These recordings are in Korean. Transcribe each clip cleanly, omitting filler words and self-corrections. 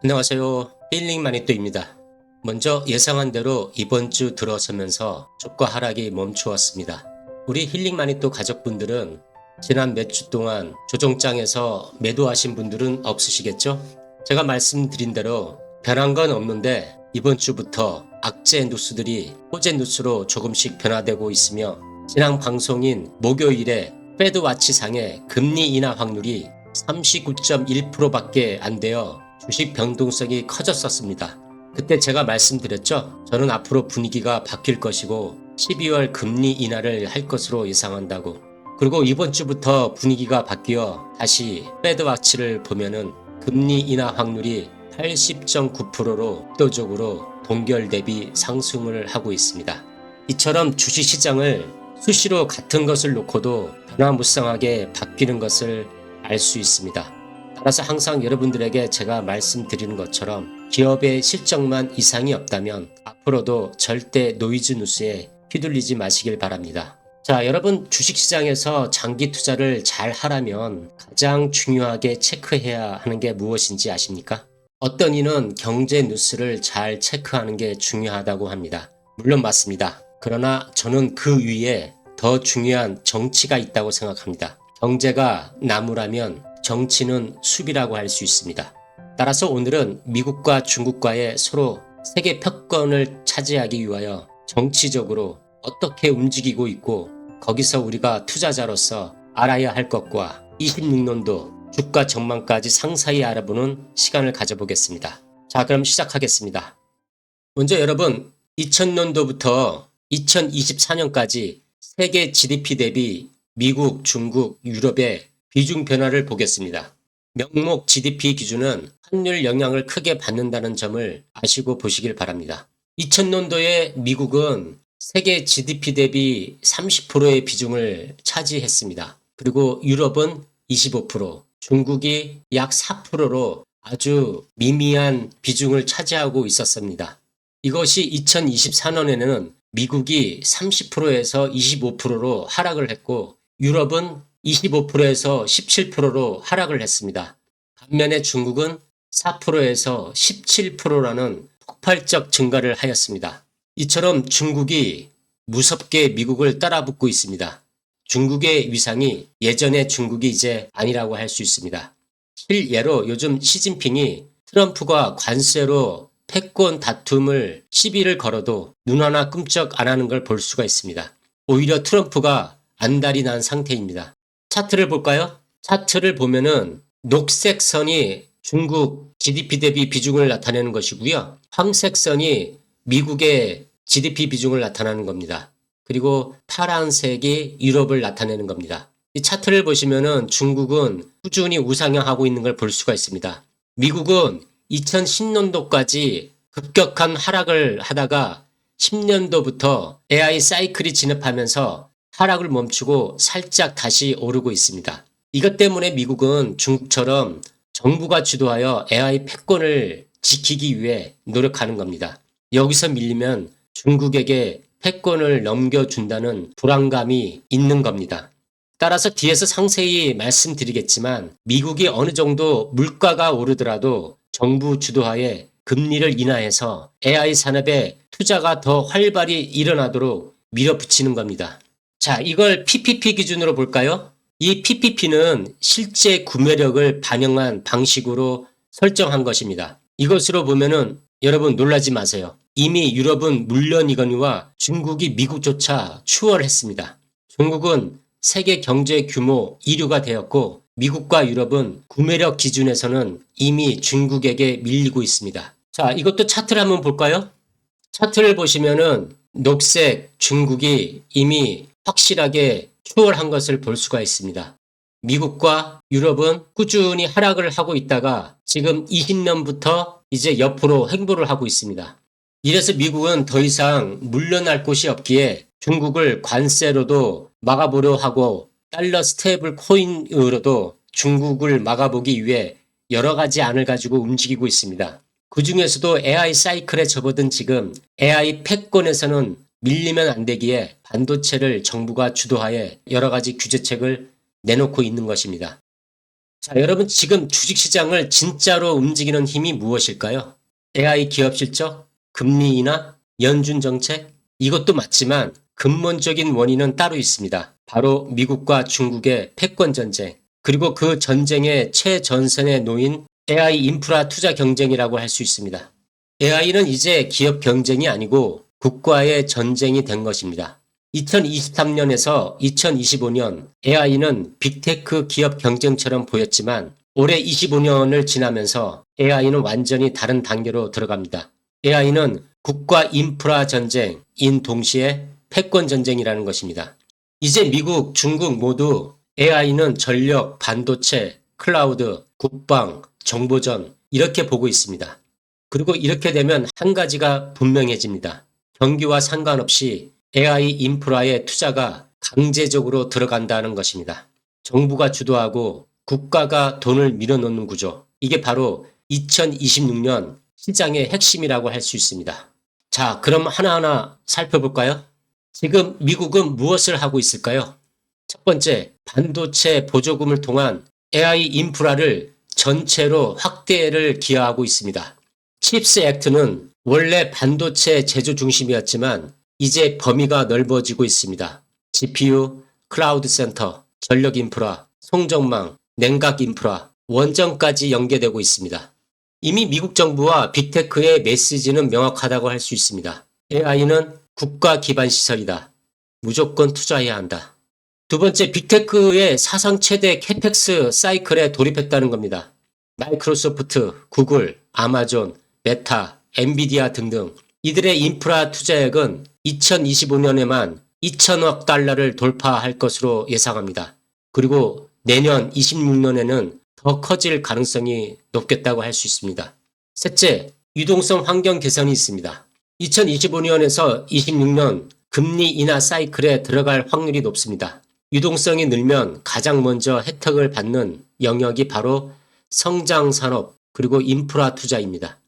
안녕하세요. 힐링 마니또입니다. 먼저 예상한 대로 이번 주 들어서면서 주가 하락이 멈추었습니다. 우리 힐링 마니또 가족분들은 지난 몇 주 동안 조정장에서 매도하신 분들은 없으시겠죠? 제가 말씀드린 대로 변한 건 없는데 이번 주부터 악재 뉴스들이 호재 뉴스로 조금씩 변화되고 있으며 지난 방송인 목요일에 페드와치상의 금리 인하 확률이 39.1%밖에 안 되어 주식 변동성이 커졌었습니다. 그때 제가 말씀드렸죠. 저는 앞으로 분위기가 바뀔 것이고 12월 금리 인하를 할 것으로 예상한다고. 그리고 이번 주부터 분위기가 바뀌어 다시 페드와치를 보면은 금리 인하 확률이 80.9%로 압도적으로 동결 대비 상승을 하고 있습니다. 이처럼 주식시장을 수시로 같은 것을 놓고도 변화무쌍하게 바뀌는 것을 알 수 있습니다. 따라서 항상 여러분들에게 제가 말씀드리는 것처럼 기업의 실적만 이상이 없다면 앞으로도 절대 노이즈 뉴스에 휘둘리지 마시길 바랍니다. 자, 여러분 주식시장에서 장기 투자를 잘 하려면 가장 중요하게 체크해야 하는 게 무엇인지 아십니까? 어떤 이는 경제 뉴스를 잘 체크하는 게 중요하다고 합니다. 물론 맞습니다. 그러나 저는 그 위에 더 중요한 정치가 있다고 생각합니다. 경제가 나무라면 정치는 숲이라고 할 수 있습니다. 따라서 오늘은 미국과 중국과의 서로 세계 패권을 차지하기 위하여 정치적으로 어떻게 움직이고 있고 거기서 우리가 투자자로서 알아야 할 것과 26년도 주가 전망까지 상세히 알아보는 시간을 가져보겠습니다. 자, 그럼 시작하겠습니다. 먼저 여러분 2000년도부터 2024년까지 세계 GDP 대비 미국, 중국, 유럽의 비중 변화를 보겠습니다. 명목 GDP 기준은 환율 영향을 크게 받는다는 점을 아시고 보시길 바랍니다. 2000년도에 미국은 세계 GDP 대비 30%의 비중을 차지했습니다. 그리고 유럽은 25%, 중국이 약 4%로 아주 미미한 비중을 차지하고 있었습니다. 이것이 2024년에는 미국이 30%에서 25%로 하락을 했고 유럽은 25%에서 17%로 하락을 했습니다. 반면에 중국은 4%에서 17%라는 폭발적 증가를 하였습니다. 이처럼 중국이 무섭게 미국을 따라붙고 있습니다. 중국의 위상이 예전의 중국이 이제 아니라고 할 수 있습니다. 실예로 요즘 시진핑이 트럼프가 관세로 패권 다툼을 시비를 걸어도 눈 하나 끔쩍 안 하는 걸 볼 수가 있습니다. 오히려 트럼프가 안달이 난 상태입니다. 차트를 볼까요? 차트를 보면은 녹색 선이 중국 GDP 대비 비중을 나타내는 것이고요. 황색 선이 미국의 GDP 비중을 나타내는 겁니다. 그리고 파란색이 유럽을 나타내는 겁니다. 이 차트를 보시면은 중국은 꾸준히 우상향하고 있는 걸 볼 수가 있습니다. 미국은 2010년도까지 급격한 하락을 하다가 10년도부터 AI 사이클이 진입하면서 하락을 멈추고 살짝 다시 오르고 있습니다. 이것 때문에 미국은 중국처럼 정부가 주도하여 AI 패권을 지키기 위해 노력하는 겁니다. 여기서 밀리면 중국에게 패권을 넘겨준다는 불안감이 있는 겁니다. 따라서 뒤에서 상세히 말씀드리겠지만 미국이 어느 정도 물가가 오르더라도 정부 주도하에 금리를 인하해서 AI 산업에 투자가 더 활발히 일어나도록 밀어붙이는 겁니다. 자, 이걸 PPP 기준으로 볼까요? 이 PPP는 실제 구매력을 반영한 방식으로 설정한 것입니다. 이것으로 보면은 여러분 놀라지 마세요. 이미 유럽은 물론이거니와 중국이 미국조차 추월했습니다. 중국은 세계 경제 규모 1위가 되었고 미국과 유럽은 구매력 기준에서는 이미 중국에게 밀리고 있습니다. 자, 이것도 차트를 한번 볼까요? 차트를 보시면은 녹색 중국이 이미 확실하게 추월한 것을 볼 수가 있습니다. 미국과 유럽은 꾸준히 하락을 하고 있다가 지금 20년부터 이제 옆으로 횡보를 하고 있습니다. 이래서 미국은 더 이상 물러날 곳이 없기에 중국을 관세로도 막아보려 하고 달러 스테이블 코인으로도 중국을 막아보기 위해 여러 가지 안을 가지고 움직이고 있습니다. 그 중에서도 AI 사이클에 접어든 지금 AI 패권에서는 밀리면 안 되기에 반도체를 정부가 주도하에 여러 가지 규제책을 내놓고 있는 것입니다. 자, 여러분 지금 주식시장을 진짜로 움직이는 힘이 무엇일까요? AI 기업 실적, 금리 인하, 연준 정책? 이것도 맞지만 근본적인 원인은 따로 있습니다. 바로 미국과 중국의 패권 전쟁, 그리고 그 전쟁의 최전선에 놓인 AI 인프라 투자 경쟁이라고 할 수 있습니다. AI는 이제 기업 경쟁이 아니고 국가의 전쟁이 된 것입니다. 2023년에서 2025년 AI는 빅테크 기업 경쟁처럼 보였지만 올해 25년을 지나면서 AI는 완전히 다른 단계로 들어갑니다. AI는 국가 인프라 전쟁인 동시에 패권 전쟁이라는 것입니다. 이제 미국, 중국 모두 AI는 전력, 반도체, 클라우드, 국방, 정보전 이렇게 보고 있습니다. 그리고 이렇게 되면 한 가지가 분명해집니다. 경기와 상관없이 AI 인프라의 투자가 강제적으로 들어간다는 것입니다. 정부가 주도하고 국가가 돈을 밀어넣는 구조. 이게 바로 2026년 시장의 핵심이라고 할 수 있습니다. 자, 그럼 하나하나 살펴볼까요? 지금 미국은 무엇을 하고 있을까요? 첫 번째, 반도체 보조금을 통한 AI 인프라를 전체로 확대를 기하고 있습니다. 칩스 액트는 원래 반도체 제조 중심이었지만 이제 범위가 넓어지고 있습니다. GPU, 클라우드 센터, 전력 인프라, 송전망, 냉각 인프라, 원전까지 연계되고 있습니다. 이미 미국 정부와 빅테크의 메시지는 명확하다고 할 수 있습니다. AI는 국가 기반 시설이다. 무조건 투자해야 한다. 두 번째, 빅테크의 사상 최대 캐펙스 사이클에 돌입했다는 겁니다. 마이크로소프트, 구글, 아마존, 메타, 엔비디아 등등 이들의 인프라 투자액은 2025년에만 2천억 달러를 돌파할 것으로 예상합니다. 그리고 내년 26년에는 더 커질 가능성이 높겠다고 할 수 있습니다. 셋째, 유동성 환경 개선이 있습니다. 2025년에서 26년 금리 인하 사이클에 들어갈 확률이 높습니다. 유동성이 늘면 가장 먼저 혜택을 받는 영역이 바로 성장 산업 그리고 인프라 투자입니다.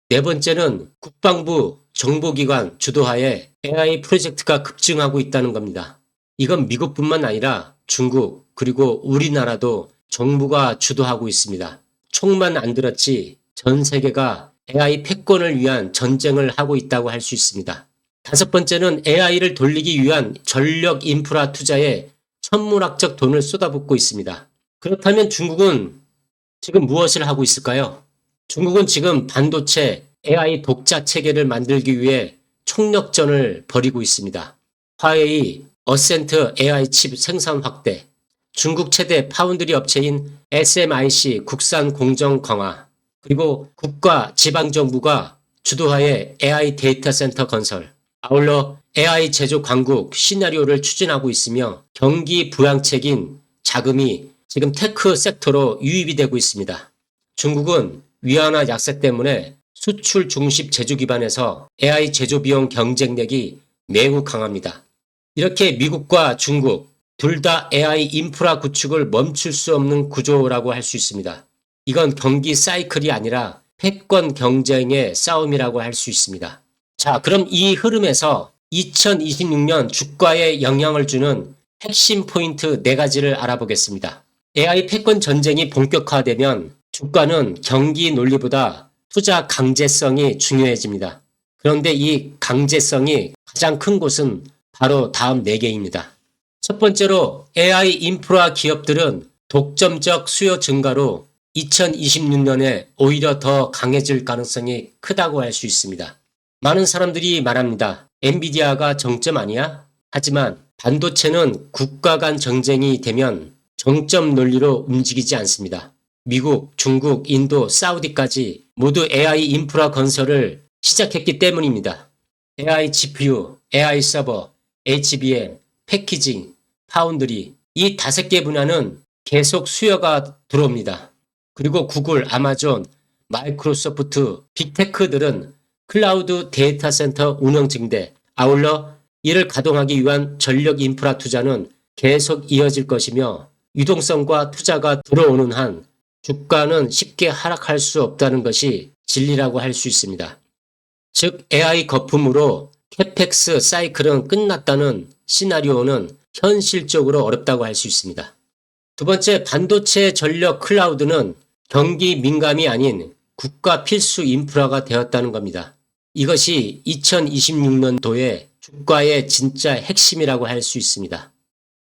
네 번째는 국방부 정보기관 주도하에 AI 프로젝트가 급증하고 있다는 겁니다. 이건 미국뿐만 아니라 중국 그리고 우리나라도 정부가 주도하고 있습니다. 총만 안 들었지 전 세계가 AI 패권을 위한 전쟁을 하고 있다고 할 수 있습니다. 다섯 번째는 AI를 돌리기 위한 전력 인프라 투자에 천문학적 돈을 쏟아붓고 있습니다. 그렇다면 중국은 지금 무엇을 하고 있을까요? 중국은 지금 반도체 AI 독자 체계를 만들기 위해 총력전을 벌이고 있습니다. 화웨이, 어센트 AI 칩 생산 확대, 중국 최대 파운드리 업체인 SMIC 국산 공정 강화, 그리고 국가 지방정부가 주도하에 AI 데이터 센터 건설, 아울러 AI 제조 강국 시나리오를 추진하고 있으며 경기 부양책인 자금이 지금 테크 섹터로 유입이 되고 있습니다. 중국은 위안화 약세 때문에 수출 중심 제조 기반에서 AI 제조 비용 경쟁력이 매우 강합니다. 이렇게 미국과 중국 둘 다 AI 인프라 구축을 멈출 수 없는 구조라고 할 수 있습니다. 이건 경기 사이클이 아니라 패권 경쟁의 싸움이라고 할 수 있습니다. 자, 그럼 이 흐름에서 2026년 주가에 영향을 주는 핵심 포인트 4가지를 알아보겠습니다. AI 패권 전쟁이 본격화되면 주가는 경기 논리보다 투자 강제성이 중요해집니다. 그런데 이 강제성이 가장 큰 곳은 바로 다음 4개입니다. 첫 번째로 AI 인프라 기업들은 독점적 수요 증가로 2026년에 오히려 더 강해질 가능성이 크다고 할 수 있습니다. 많은 사람들이 말합니다. 엔비디아가 정점 아니야? 하지만 반도체는 국가 간 전쟁이 되면 정점 논리로 움직이지 않습니다. 미국, 중국, 인도, 사우디까지 모두 AI 인프라 건설을 시작했기 때문입니다. AI GPU, AI 서버, HBM, 패키징, 파운드리 이 5개 분야는 계속 수요가 들어옵니다. 그리고 구글, 아마존, 마이크로소프트, 빅테크들은 클라우드 데이터 센터 운영 증대, 아울러 이를 가동하기 위한 전력 인프라 투자는 계속 이어질 것이며 유동성과 투자가 들어오는 한 주가는 쉽게 하락할 수 없다는 것이 진리라고 할 수 있습니다. 즉 AI 거품으로 캐펙스 사이클은 끝났다는 시나리오는 현실적으로 어렵다고 할 수 있습니다. 두 번째, 반도체 전력 클라우드는 경기 민감이 아닌 국가 필수 인프라가 되었다는 겁니다. 이것이 2026년도에 주가의 진짜 핵심이라고 할 수 있습니다.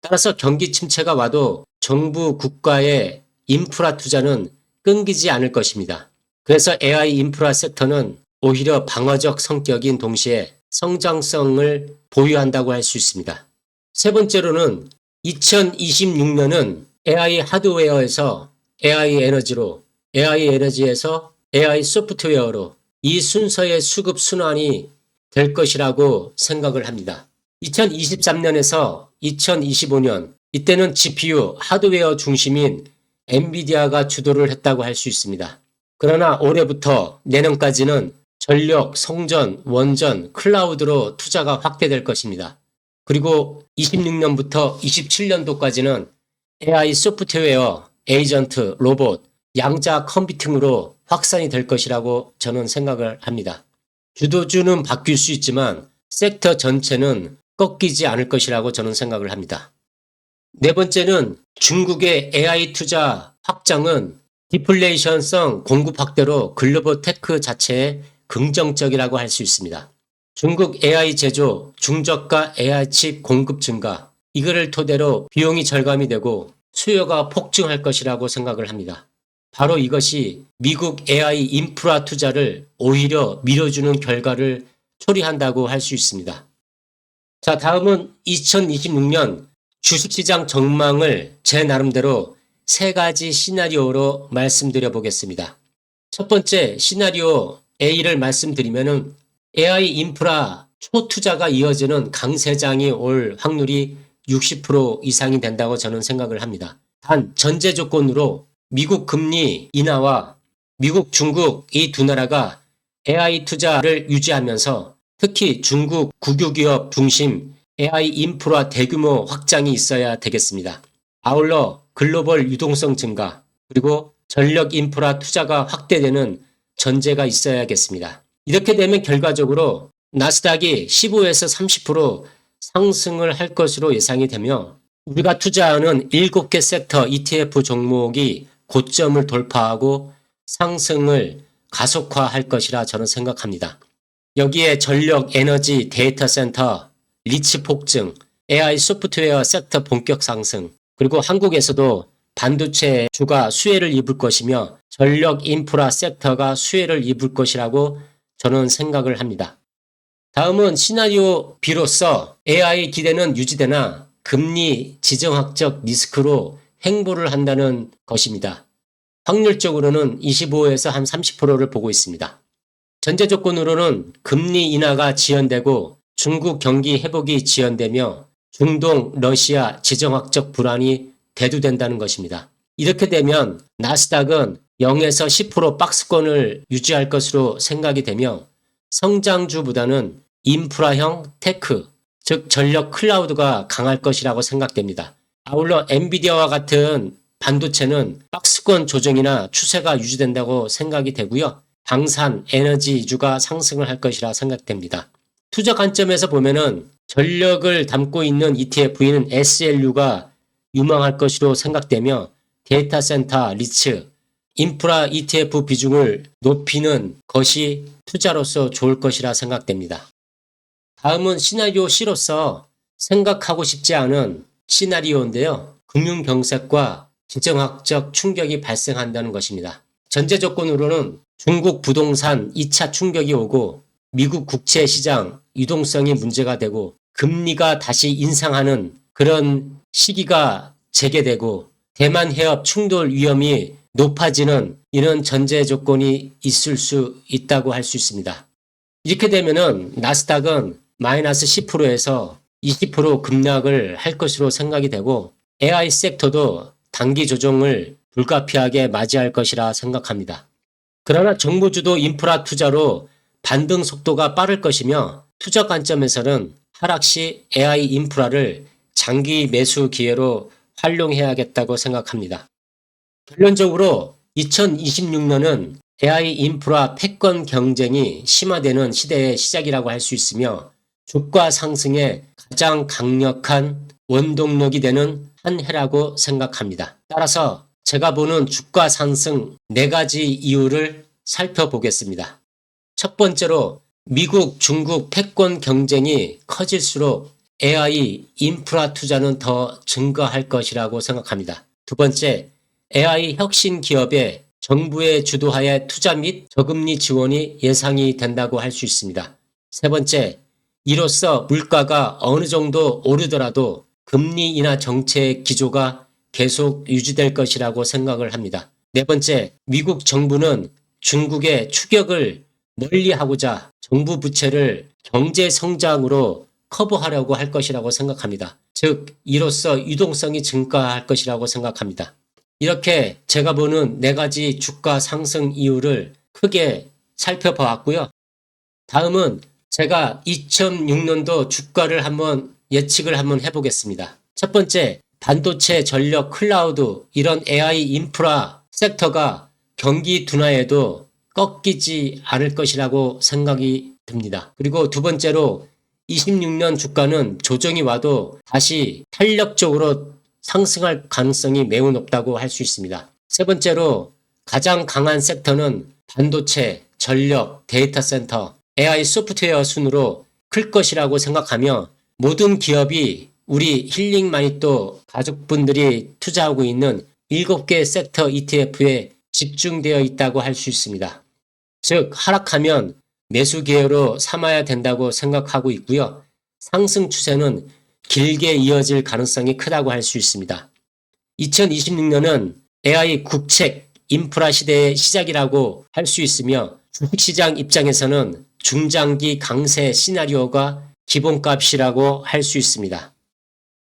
따라서 경기 침체가 와도 정부 국가의 인프라 투자는 끊기지 않을 것입니다. 그래서 AI 인프라 섹터는 오히려 방어적 성격인 동시에 성장성을 보유한다고 할 수 있습니다. 세 번째로는 2026년은 AI 하드웨어에서 AI 에너지로, AI 에너지에서 AI 소프트웨어로 이 순서의 수급 순환이 될 것이라고 생각을 합니다. 2023년에서 2025년, 이때는 GPU 하드웨어 중심인 엔비디아가 주도를 했다고 할 수 있습니다. 그러나 올해부터 내년까지는 전력, 성전, 원전, 클라우드로 투자가 확대될 것입니다. 그리고 26년부터 27년도까지는 AI 소프트웨어, 에이전트, 로봇, 양자 컴퓨팅으로 확산이 될 것이라고 저는 생각을 합니다. 주도주는 바뀔 수 있지만 섹터 전체는 꺾이지 않을 것이라고 저는 생각을 합니다. 네 번째는 중국의 AI 투자 확장은 디플레이션성 공급 확대로 글로벌 테크 자체에 긍정적이라고 할 수 있습니다. 중국 AI 제조, 중저가 AI 칩 공급 증가, 이거를 토대로 비용이 절감이 되고 수요가 폭증할 것이라고 생각을 합니다. 바로 이것이 미국 AI 인프라 투자를 오히려 밀어주는 결과를 초래한다고 할 수 있습니다. 자, 다음은 2026년 주식시장 전망을 제 나름대로 세 가지 시나리오로 말씀드려 보겠습니다. 첫 번째 시나리오 A를 말씀드리면은 AI 인프라 초투자가 이어지는 강세장이 올 확률이 60% 이상이 된다고 저는 생각을 합니다. 단 전제 조건으로 미국 금리 인하와 미국, 중국 이 두 나라가 AI 투자를 유지하면서 특히 중국 국유기업 중심 AI 인프라 대규모 확장이 있어야 되겠습니다. 아울러 글로벌 유동성 증가 그리고 전력 인프라 투자가 확대되는 전제가 있어야겠습니다. 이렇게 되면 결과적으로 나스닥이 15에서 30% 상승을 할 것으로 예상이 되며 우리가 투자하는 7개 섹터 ETF 종목이 고점을 돌파하고 상승을 가속화할 것이라 저는 생각합니다. 여기에 전력, 에너지, 데이터 센터, 리츠 폭증, AI 소프트웨어 섹터 본격 상승, 그리고 한국에서도 반도체 주가 수혜를 입을 것이며 전력 인프라 섹터가 수혜를 입을 것이라고 저는 생각을 합니다. 다음은 시나리오 B로서 AI 기대는 유지되나 금리 지정학적 리스크로 횡보를 한다는 것입니다. 확률적으로는 25에서 한 30%를 보고 있습니다. 전제 조건으로는 금리 인하가 지연되고 중국 경기 회복이 지연되며 중동, 러시아 지정학적 불안이 대두된다는 것입니다. 이렇게 되면 나스닥은 0에서 10% 박스권을 유지할 것으로 생각이 되며 성장주보다는 인프라형 테크, 즉 전력 클라우드가 강할 것이라고 생각됩니다. 아울러 엔비디아와 같은 반도체는 박스권 조정이나 추세가 유지된다고 생각이 되고요. 방산, 에너지주가 상승을 할 것이라 생각됩니다. 투자 관점에서 보면은 전력을 담고 있는 ETF에는 SLU가 유망할 것으로 생각되며 데이터 센터, 리츠, 인프라 ETF 비중을 높이는 것이 투자로서 좋을 것이라 생각됩니다. 다음은 시나리오 C로서 생각하고 싶지 않은 시나리오인데요. 금융경색과 지정학적 충격이 발생한다는 것입니다. 전제 조건으로는 중국 부동산 2차 충격이 오고 미국 국채 시장 유동성이 문제가 되고 금리가 다시 인상하는 그런 시기가 재개되고 대만 해협 충돌 위험이 높아지는 이런 전제 조건이 있을 수 있다고 할 수 있습니다. 이렇게 되면은 나스닥은 마이너스 10%에서 20% 급락을 할 것으로 생각이 되고 AI 섹터도 단기 조정을 불가피하게 맞이할 것이라 생각합니다. 그러나 정부주도 인프라 투자로 반등 속도가 빠를 것이며 투자 관점에서는 하락 시 AI 인프라를 장기 매수 기회로 활용해야겠다고 생각합니다. 결론적으로 2026년은 AI 인프라 패권 경쟁이 심화되는 시대의 시작이라고 할 수 있으며 주가 상승에 가장 강력한 원동력이 되는 한 해라고 생각합니다. 따라서 제가 보는 주가 상승 4가지 이유를 살펴보겠습니다. 첫 번째로 미국, 중국 패권 경쟁이 커질수록 AI 인프라 투자는 더 증가할 것이라고 생각합니다. 두 번째, AI 혁신 기업의 정부의 주도하에 투자 및 저금리 지원이 예상이 된다고 할 수 있습니다. 세 번째, 이로써 물가가 어느 정도 오르더라도 금리 인하 정책 기조가 계속 유지될 것이라고 생각을 합니다. 네 번째, 미국 정부는 중국의 추격을 멀리하고자 정부 부채를 경제 성장으로 커버하려고 할 것이라고 생각합니다. 즉, 이로써 유동성이 증가할 것이라고 생각합니다. 이렇게 제가 보는 4가지 주가 상승 이유를 크게 살펴보았고요. 다음은 제가 2006년도 주가를 한번 예측을 한번 해보겠습니다. 첫 번째, 반도체, 전력, 클라우드 이런 AI 인프라 섹터가 경기 둔화에도 꺾이지 않을 것이라고 생각이 듭니다. 그리고 두 번째로 26년 주가는 조정이 와도 다시 탄력적으로 상승할 가능성이 매우 높다고 할 수 있습니다. 세 번째로 가장 강한 섹터는 반도체, 전력, 데이터 센터, AI 소프트웨어 순으로 클 것이라고 생각하며 모든 기업이 우리 힐링 마니또 가족분들이 투자하고 있는 7개 섹터 ETF에 집중되어 있다고 할 수 있습니다. 즉 하락하면 매수 기회로 삼아야 된다고 생각하고 있고요. 상승 추세는 길게 이어질 가능성이 크다고 할 수 있습니다. 2026년은 AI 국책 인프라 시대의 시작이라고 할 수 있으며 주식시장 입장에서는 중장기 강세 시나리오가 기본값이라고 할 수 있습니다.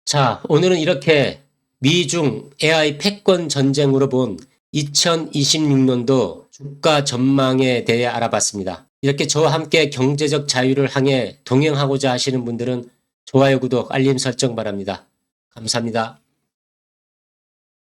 자, 오늘은 이렇게 미중 AI 패권 전쟁으로 본 2026년도 주가 전망에 대해 알아봤습니다. 이렇게 저와 함께 경제적 자유를 향해 동행하고자 하시는 분들은 좋아요, 구독, 알림 설정 바랍니다. 감사합니다.